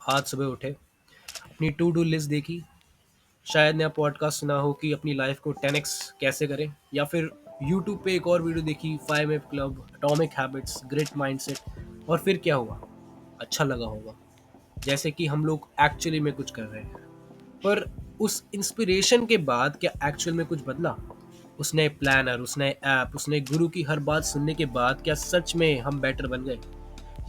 आज सुबह उठे, अपनी टू डू लिस्ट देखी, शायद नया पॉडकास्ट सुना हो कि अपनी लाइफ को 10x कैसे करें, या फिर यूट्यूब पे एक और वीडियो देखी 5 F club, atomic habits, great mindset. और फिर क्या हुआ? अच्छा लगा होगा, जैसे कि हम लोग एक्चुअली में कुछ कर रहे हैं। पर उस इंस्पिरेशन के बाद क्या एक्चुअल में कुछ बदला? उस नए प्लानर, उस नए ऐप, उस नए गुरु की हर बात सुनने के बाद क्या सच में हम बेटर बन गए,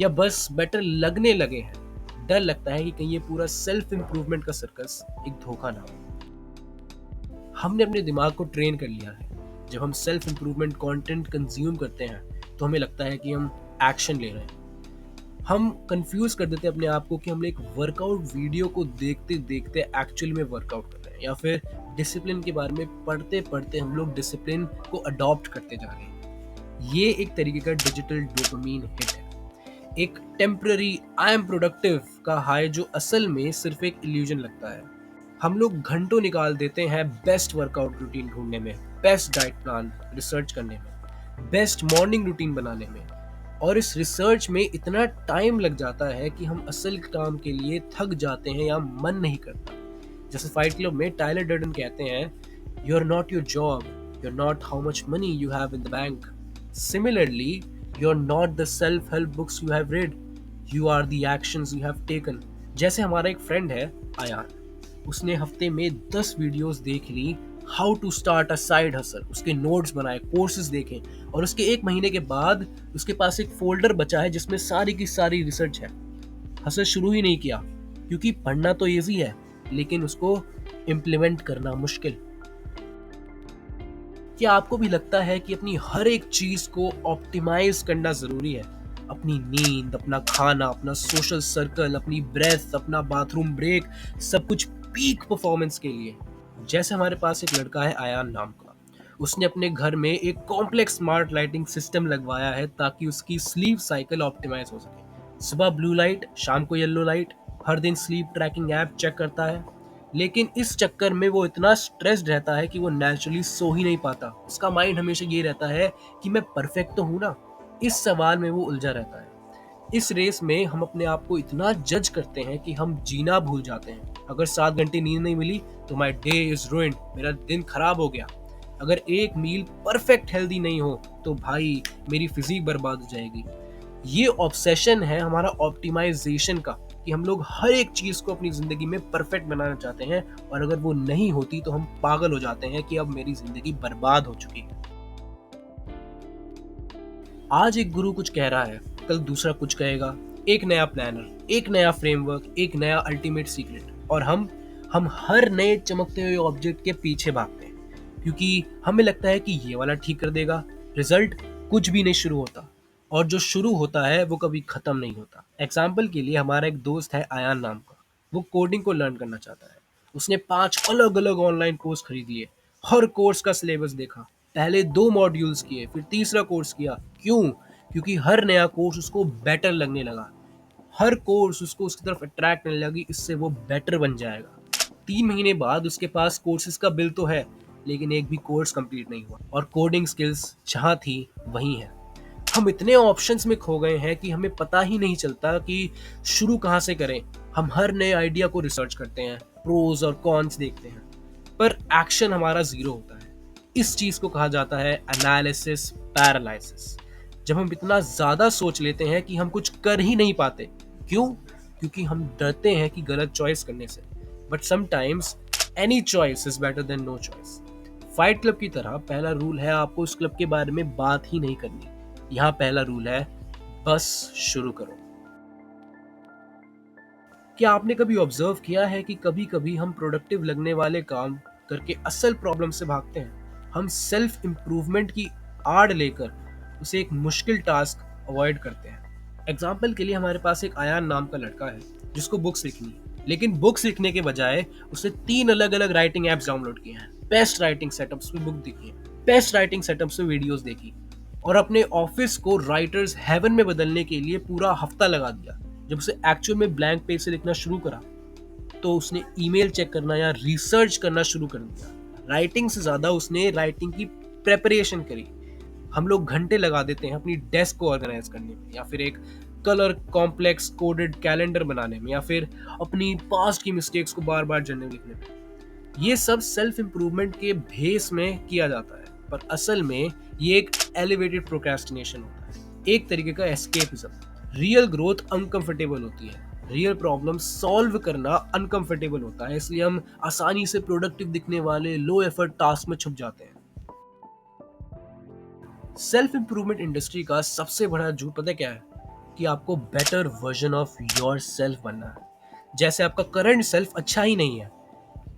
या बस बेटर लगने लगे हैं? डर लगता है कि कहीं ये पूरा सेल्फ इंप्रूवमेंट का सर्कस एक धोखा ना हो। हमने अपने दिमाग को ट्रेन कर लिया है। जब हम सेल्फ इंप्रूवमेंट कंटेंट कंज्यूम करते हैं तो हमें लगता है कि हम एक्शन ले रहे हैं। हम कंफ्यूज कर देते हैं अपने आप को कि हम एक वर्कआउट वीडियो को देखते देखते एक्चुअल में वर्कआउट कर रहे हैं, या फिर डिसिप्लिन के बारे में पढ़ते पढ़ते हम लोग डिसिप्लिन को अडॉप्ट करते जा रहे हैं। ये एक तरीके का डिजिटल डोपामीन हिट है, एक टेम्पररी आई एम प्रोडक्टिव का हाई जो असल में सिर्फ एक इल्यूजन लगता है। हम लोग घंटों निकाल देते हैं बेस्ट वर्कआउट रूटीन ढूंढने में, बेस्ट डाइट प्लान रिसर्च करने में, बेस्ट मॉर्निंग रूटीन बनाने में। और इस रिसर्च में इतना टाइम लग जाता है कि हम असल काम के लिए थक जाते हैं या मन नहीं करता। जैसे फाइट क्लब में टाइलर डर्डन कहते हैं, you are not your job, you are not how much money you have in the bank. Similarly, you are not the self help books you have read, you are the actions you have taken. जैसे हमारा एक friend है आयान, उसने हफ्ते में 10 videos देख ली how to start a side hustle, उसके नोट्स बनाए, कोर्सेज देखे, और उसके 1 महीने के बाद उसके पास एक फोल्डर बचा है जिसमें सारी की सारी रिसर्च है। हसल शुरू ही नहीं किया, क्योंकि पढ़ना तो ईजी है लेकिन उसको इम्प्लीमेंट करना मुश्किल। क्या आपको भी लगता है कि अपनी हर एक चीज को ऑप्टिमाइज करना जरूरी है? अपनी नींद, अपना खाना, अपना सोशल सर्कल, अपनी ब्रेथ, अपना बाथरूम ब्रेक, सब कुछ पीक परफॉर्मेंस के लिए। जैसे हमारे पास एक लड़का है आयान नाम का, उसने अपने घर में एक कॉम्प्लेक्स स्मार्ट लाइटिंग सिस्टम लगवाया है ताकि उसकी स्लीप साइकिल ऑप्टिमाइज हो सके। सुबह ब्लू लाइट, शाम को येलो लाइट, हर दिन स्लीप ट्रैकिंग ऐप चेक करता है। लेकिन इस चक्कर में वो इतना स्ट्रेस्ड रहता है कि वो नेचुरली सो ही नहीं पाता। उसका माइंड हमेशा ये रहता है कि मैं परफेक्ट तो हूं ना। इस सवाल में वो उलझा रहता है। इस रेस में हम अपने आप को इतना जज करते हैं कि हम जीना भूल जाते हैं। अगर 7 घंटे नींद नहीं मिली तो माई डे इज रूइंड, मेरा दिन खराब हो गया। अगर एक मील परफेक्ट हेल्दी नहीं हो तो भाई मेरी फिजिक बर्बाद हो जाएगी। ये ऑब्सेशन है हमारा ऑप्टिमाइजेशन का, कि हम लोग हर एक चीज को अपनी जिंदगी में परफेक्ट बनाना चाहते हैं, और अगर वो नहीं होती तो हम पागल हो जाते हैं कि अब मेरी जिंदगी बर्बाद हो चुकी है। आज एक गुरु कुछ कह रहा है, कल दूसरा कुछ कहेगा। एक नया प्लानर, एक नया फ्रेमवर्क, एक नया अल्टीमेट सीक्रेट, और हम हर नए चमकते हुए ऑब्जेक्ट के पीछे भागते हैं, क्योंकि हमें लगता है कि ये वाला ठीक कर देगा। रिजल्ट कुछ भी नहीं शुरू होता, और जो शुरू होता है वो कभी खत्म नहीं होता। एग्जाम्पल के लिए हमारा एक दोस्त है आयान नाम का, वो कोडिंग को लर्न करना चाहता है। उसने 5 अलग अलग ऑनलाइन कोर्स खरीद लिए, हर कोर्स का सिलेबस देखा, पहले 2 मॉड्यूल्स किए, फिर तीसरा कोर्स किया। क्यों? क्योंकि हर नया कोर्स उसको बेटर लगने लगा। हर कोर्स उसको उसकी तरफ अट्रैक्ट करने लगी, इससे वो बेटर बन जाएगा। 3 महीने बाद उसके पास कोर्सेज का बिल तो है, लेकिन एक भी कोर्स कंप्लीट नहीं हुआ, और कोडिंग स्किल्स जहाँ थी वहीं है। हम इतने ऑप्शंस में खो गए हैं कि हमें पता ही नहीं चलता कि शुरू कहाँ से करें। हम हर नए आइडिया को रिसर्च करते हैं, प्रोज और कॉन्स देखते हैं, पर एक्शन हमारा जीरो होता है। इस चीज को कहा जाता है एनालिसिस पैरालिसिस। जब हम इतना ज्यादा सोच लेते हैं कि हम कुछ कर ही नहीं पाते। क्यों? क्योंकि हम डरते हैं कि गलत चॉइस करने से। But sometimes any choice is better than no choice. Fight Club की तरह पहला रूल है आपको इस क्लब के बारे में बात ही नहीं करनी। यहाँ पहला रूल है, बस शुरू करो। क्या आपने कभी ऑब्जर्व किया है कि कभी कभी हम प्रोडक्टिव लगने वाले काम करके असल प्रॉब्लम से भागते हैं? हम सेल्फ इंप्रूवमेंट की आड़ लेकर उसे एक मुश्किल टास्क अवॉइड करते हैं। एग्जाम्पल के लिए हमारे पास एक आयान नाम का लड़का है जिसको बुक्स लिखनी है, लेकिन बुक्स लिखने के बजाय उसने 3 अलग अलग राइटिंग एप्स डाउनलोड किए हैं, बेस्ट राइटिंग सेटअप्स पे बुक देखी है, बेस्ट राइटिंग सेटअप्स पे वीडियोस देखी, और अपने ऑफिस को राइटर्स हेवन में बदलने के लिए पूरा हफ्ता लगा दिया। जब उसे एक्चुअल में ब्लैंक पेज से लिखना शुरू करा तो उसने ईमेल चेक करना या रिसर्च करना शुरू कर दिया। राइटिंग से ज्यादा उसने राइटिंग की प्रेपरेशन करी। हम लोग घंटे लगा देते हैं अपनी डेस्क को ऑर्गेनाइज करने में, या फिर एक कलर कॉम्प्लेक्स कोडेड कैलेंडर बनाने में या फिर अपनी पास्ट की मिस्टेक्स को बार बार जर्नल लिखने में। ये सब सेल्फ इंप्रूवमेंट के भेस में किया जाता है, पर असल में ये एक एलिवेटेड प्रोक्रेस्टिनेशन होता है, एक तरीके का एस्केपिज्म। रियल ग्रोथ अनकंफर्टेबल होती है, रियल प्रॉब्लम सॉल्व करना अनकंफर्टेबल होता है, इसलिए हम आसानी से प्रोडक्टिव दिखने वाले लो एफर्ट टास्क में छुप जाते हैं। सेल्फ इंप्रूवमेंट इंडस्ट्री का सबसे बड़ा झूठ पता है क्या है? कि आपको better version of your self बनना है, जैसे आपका करंट सेल्फ अच्छा ही नहीं है।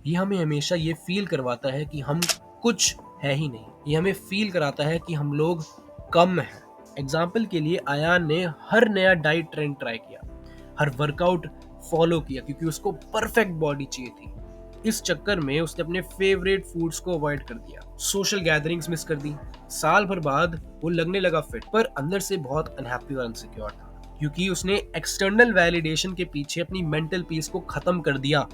ये हमें हमेशा ये फील करवाता है कि हम कुछ है ही नहीं, ये हमें फील कराता है कि हम लोग कम हैं। एग्जाम्पल के लिए आयान ने हर नया डाइट ट्रेंड ट्राई किया, हर वर्कआउट फॉलो किया क्योंकि उसको परफेक्ट बॉडी चाहिए थी। इस चक्कर में उसने अपने फेवरेट फूड्स को अवॉइड कर दिया, सोशल गैदरिंग्स मिस कर दी। साल भर बाद वो लगने लगा फिट, पर अंदर से बहुत अनहैप्पी और अनसिक्योर था, क्योंकि उसने एक्सटर्नल वैलिडेशन के पीछे अपनी मेंटल पीस को खत्म कर दिया।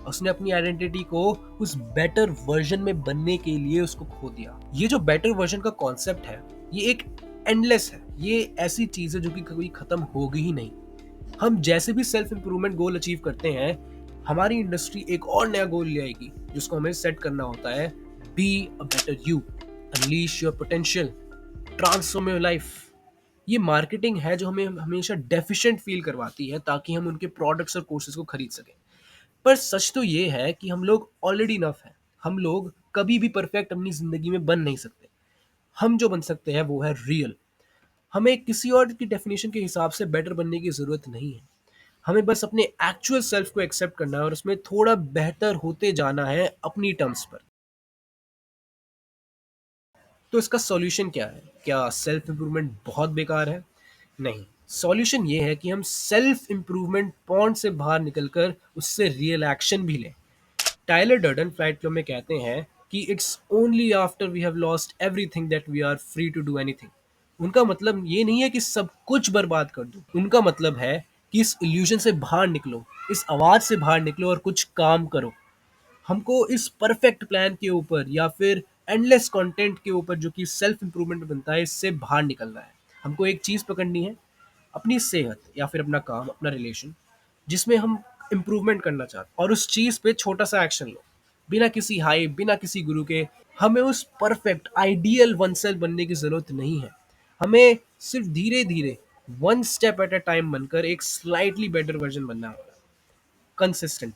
उसने अपनी आइडेंटिटी को उस बेटर वर्जन में बनने के लिए उसको खो दिया। ये जो बेटर वर्जन का कॉन्सेप्ट है, ये एक एंडलेस है, ये ऐसी चीज है जो कि कभी खत्म होगी ही नहीं। हम जैसे भी सेल्फ इंप्रूवमेंट गोल अचीव करते हैं, हमारी इंडस्ट्री एक और नया गोल ले आएगी जिसको हमें सेट करना होता है। Be a better you, unleash your potential, transform your life. ये मार्केटिंग है जो हमें हमेशा डेफिशिएंट फील करवाती है ताकि हम उनके प्रोडक्ट्स और कोर्सेज को खरीद सकें। पर सच तो ये है कि हम लोग ऑलरेडी इनफ हैं। हम लोग कभी भी परफेक्ट अपनी जिंदगी में बन नहीं सकते। हम जो बन सकते हैं वो है रियल। हमें किसी और की डेफिनेशन के हिसाब से बेटर बनने की जरूरत नहीं है। हमें बस अपने एक्चुअल सेल्फ को एक्सेप्ट करना है और उसमें थोड़ा बेहतर होते जाना है अपनी टर्म्स पर। तो इसका सॉल्यूशन क्या है? क्या सेल्फ इंप्रूवमेंट बहुत बेकार है? नहीं। सॉल्यूशन ये है कि हम सेल्फ इंप्रूवमेंट पॉइंट से बाहर निकलकर उससे रियल एक्शन भी लें। टाइलर डर्डन फ्लाइट क्लब में कहते हैं कि it's only after we have lost everything that we are free to do anything. उनका मतलब ये नहीं है कि सब कुछ बर्बाद कर दो, उनका मतलब है कि इस इल्यूजन से बाहर निकलो, इस आवाज से बाहर निकलो और कुछ काम करो। हमको इस परफेक्ट प्लान के ऊपर या फिर एंडलेस कंटेंट के ऊपर जो कि सेल्फ इंप्रूवमेंट में बनता है, इससे बाहर निकलना है। हमको एक चीज पकड़नी है, अपनी सेहत या फिर अपना काम, अपना रिलेशन, जिसमें हम इम्प्रूवमेंट करना चाहते हैं, और उस चीज पे छोटा सा एक्शन लो, बिना किसी हाइप, बिना किसी गुरु के। हमें उस परफेक्ट आइडियल वन सेल्फ बनने की जरूरत नहीं है। हमें सिर्फ धीरे धीरे, one step at a time बनकर एक स्लाइटली बेटर वर्जन बनना होगा, कंसिस्टेंट।